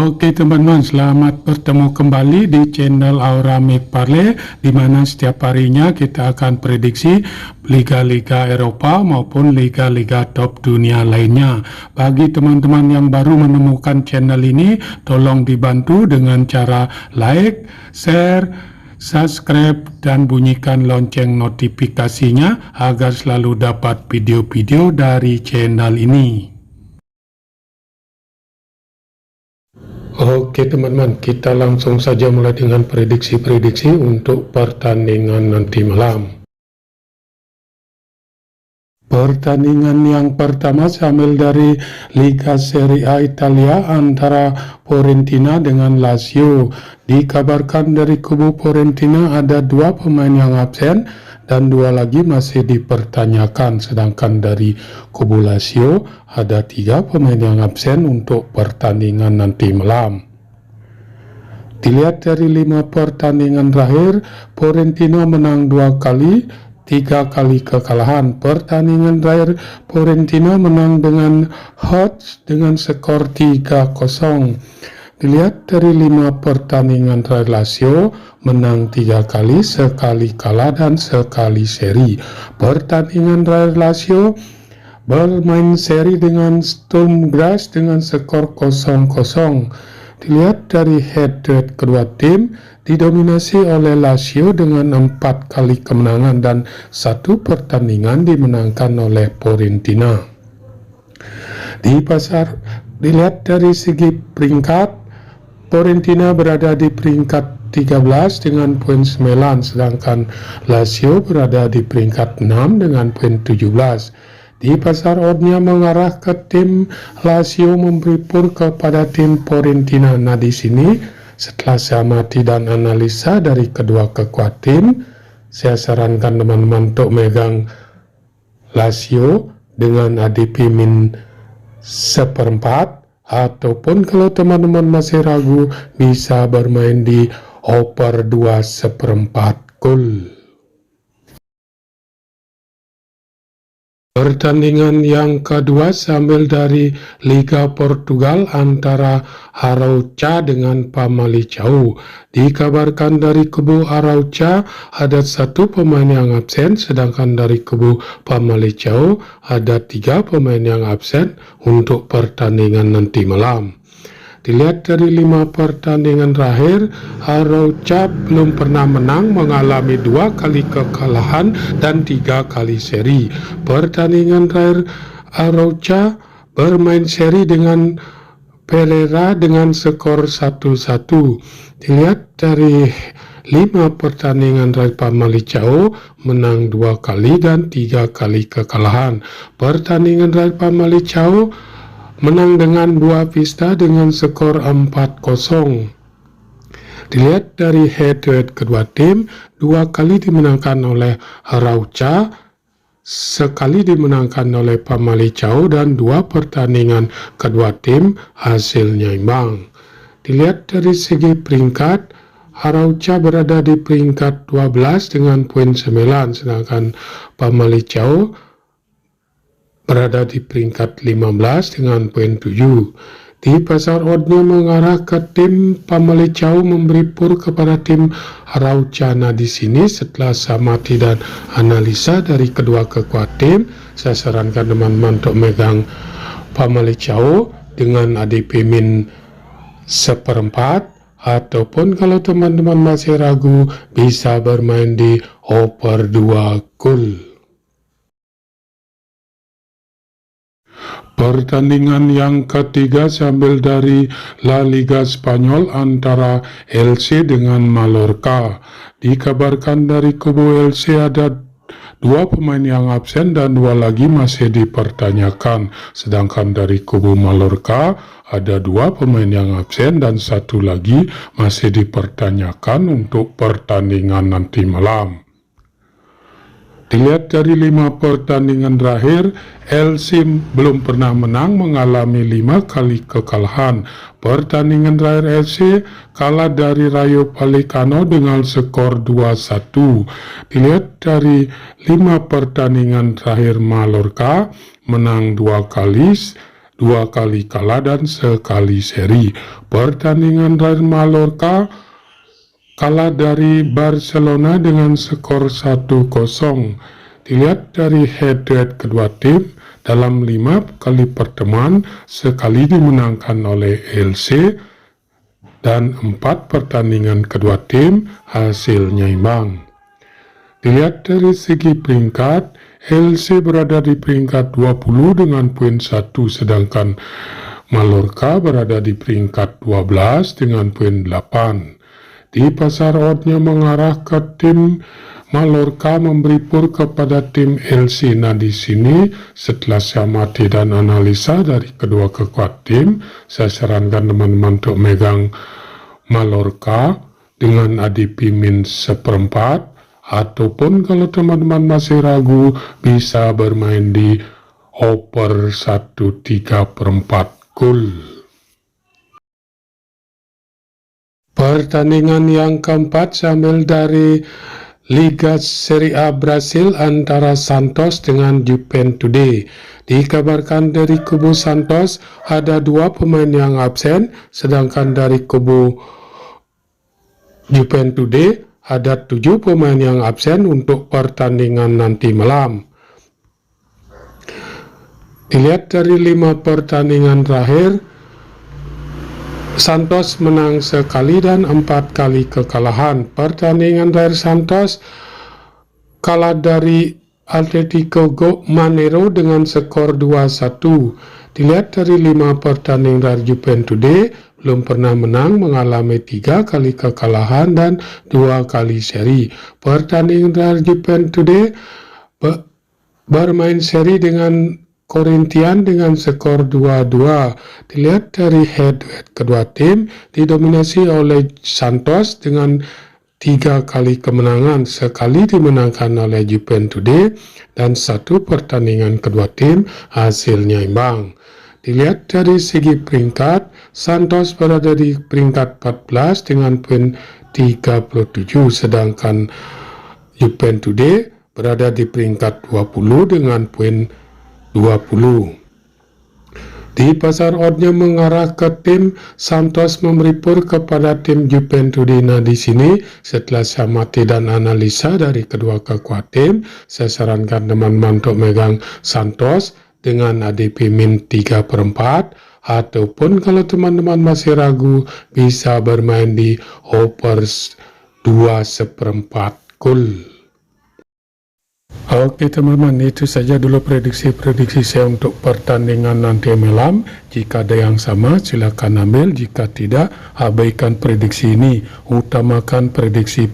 Oke teman-teman, selamat bertemu kembali di channel Aura McParley, di mana setiap harinya kita akan prediksi liga-liga Eropa maupun liga-liga top dunia lainnya. Bagi teman-teman yang baru menemukan channel ini, tolong dibantu dengan cara like, share, subscribe, dan bunyikan lonceng notifikasinya agar selalu dapat video-video dari channel ini. Oke teman-teman, kita langsung saja mulai dengan prediksi-prediksi untuk pertandingan nanti malam. Pertandingan yang pertama sambil dari Liga Serie A Italia antara Fiorentina dengan Lazio. Dikabarkan dari kubu Fiorentina ada 2 pemain yang absen dan 2 lagi masih dipertanyakan, sedangkan dari kubu Lazio ada 3 pemain yang absen untuk pertandingan nanti malam. Dilihat dari 5 pertandingan terakhir, Fiorentina menang 2 kali, 3 kali kekalahan. Pertandingan terakhir Fiorentina menang dengan Hodge dengan skor 3-0. Dilihat dari 5 pertandingan terakhir, Lazio menang 3 kali, sekali kalah dan sekali seri. Pertandingan terakhir Lazio bermain seri dengan Sturm Graz dengan skor 0-0. Dilihat dari head-to-head kedua tim, didominasi oleh Lazio dengan 4 kali kemenangan dan 1 pertandingan dimenangkan oleh Fiorentina. Dilihat dari segi peringkat, Fiorentina berada di peringkat 13 dengan poin 9, sedangkan Lazio berada di peringkat 6 dengan poin 17. Di pasar oddnya mengarah ke tim Lazio memberi pur kepada tim Fiorentina. Nah di sini setelah saya amati dan analisa dari kedua kekuatan tim, saya sarankan teman-teman untuk megang Lazio dengan ADP min 1/4, ataupun kalau teman-teman masih ragu bisa bermain di over 2/4 gol. Pertandingan yang kedua sambil dari Liga Portugal antara Arauca dengan Famalicão. Dikabarkan dari kubu Arauca ada 1 pemain yang absen, sedangkan dari kubu Famalicão ada 3 pemain yang absen untuk pertandingan nanti malam. Dilihat dari 5 pertandingan terakhir, Arauca belum pernah menang, mengalami 2 kali kekalahan dan 3 kali seri. Pertandingan terakhir Arauca bermain seri dengan Pereira dengan skor 1-1. Dilihat dari 5 pertandingan terakhir Famalicão menang 2 kali dan 3 kali kekalahan. Pertandingan terakhir Famalicão menang dengan Boa Vista dengan skor 4-0. Dilihat dari head-to-head kedua tim, 2 kali dimenangkan oleh Arauca, sekali dimenangkan oleh Famalicão, dan 2 pertandingan kedua tim hasilnya imbang. Dilihat dari segi peringkat, Arauca berada di peringkat 12 dengan poin 9, sedangkan Famalicão berada di peringkat 15 dengan poin 7. Di pasar oddnya mengarah ke tim Famalicão memberi pur kepada tim Arauca. Nah di sini setelah saya amati dan analisa dari kedua kekuatan tim, saya sarankan teman-teman untuk megang Famalicão dengan ADP min 1/4, ataupun kalau teman-teman masih ragu bisa bermain di over 2 gol. Pertandingan yang ketiga sambil dari La Liga Spanyol antara Elche dengan Mallorca. Dikabarkan dari kubu Elche ada 2 pemain yang absen dan 2 lagi masih dipertanyakan, sedangkan dari kubu Mallorca ada 2 pemain yang absen dan 1 lagi masih dipertanyakan untuk pertandingan nanti malam. Dilihat dari 5 pertandingan terakhir, Elche belum pernah menang, mengalami 5 kali kekalahan. Pertandingan terakhir Elche kalah dari Rayo Vallecano dengan skor 2-1. Dilihat dari 5 pertandingan terakhir Mallorca menang 2 kali, 2 kali kalah dan sekali seri. Pertandingan Real Mallorca kalah dari Barcelona dengan skor 1-0. Dilihat dari head-to-head kedua tim, dalam 5 kali pertemuan sekali dimenangkan oleh LC dan 4 pertandingan kedua tim hasilnya imbang. Dilihat dari segi peringkat, LC berada di peringkat 20 dengan poin 1, sedangkan Mallorca berada di peringkat 12 dengan poin 8. Di pasar oddnya mengarah ke tim Mallorca memberi pur kepada tim LC. Nah, di sini setelah saya amati dan analisa dari kedua kekuatan tim, saya sarankan teman-teman untuk megang Mallorca dengan ADP min 1/4, ataupun kalau teman-teman masih ragu bisa bermain di over 1/3/4 gol. Pertandingan yang keempat sambil dari Liga Serie A Brasil antara Santos dengan Juventude. Dikabarkan dari kubu Santos ada 2 pemain yang absen, sedangkan dari kubu Juventude ada 7 pemain yang absen untuk pertandingan nanti malam. Dilihat dari 5 pertandingan terakhir, Santos menang sekali dan 4 kali kekalahan. Pertandingan dari Santos kalah dari Atletico Mineiro dengan skor 2-1. Dilihat dari 5 pertandingan dari Juventude, belum pernah menang, mengalami 3 kali kekalahan dan 2 kali seri. Pertandingan dari Juventude bermain seri dengan Corinthians dengan skor 2-2. Dilihat dari head-to-head kedua tim didominasi oleh Santos dengan 3 kali kemenangan, sekali dimenangkan oleh Juventude dan 1 pertandingan kedua tim hasilnya imbang. Dilihat dari segi peringkat, Santos berada di peringkat 14 dengan poin 37, sedangkan Juventude berada di peringkat 20 dengan poin 20. Di pasar oddnya mengarah ke tim Santos memberi pur kepada tim Juventude. Nah, di sini setelah saya amati dan analisa dari kedua kekuatan tim, saya sarankan teman-teman untuk megang Santos dengan ADP min 3/4, ataupun kalau teman-teman masih ragu bisa bermain di over 2/1/4 gol. Oke teman-teman, itu saja dulu prediksi saya untuk pertandingan nanti malam. Jika ada yang sama silakan ambil, jika tidak abaikan prediksi ini, utamakan prediksi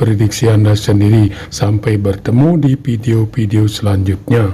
Anda sendiri. Sampai bertemu di video-video selanjutnya.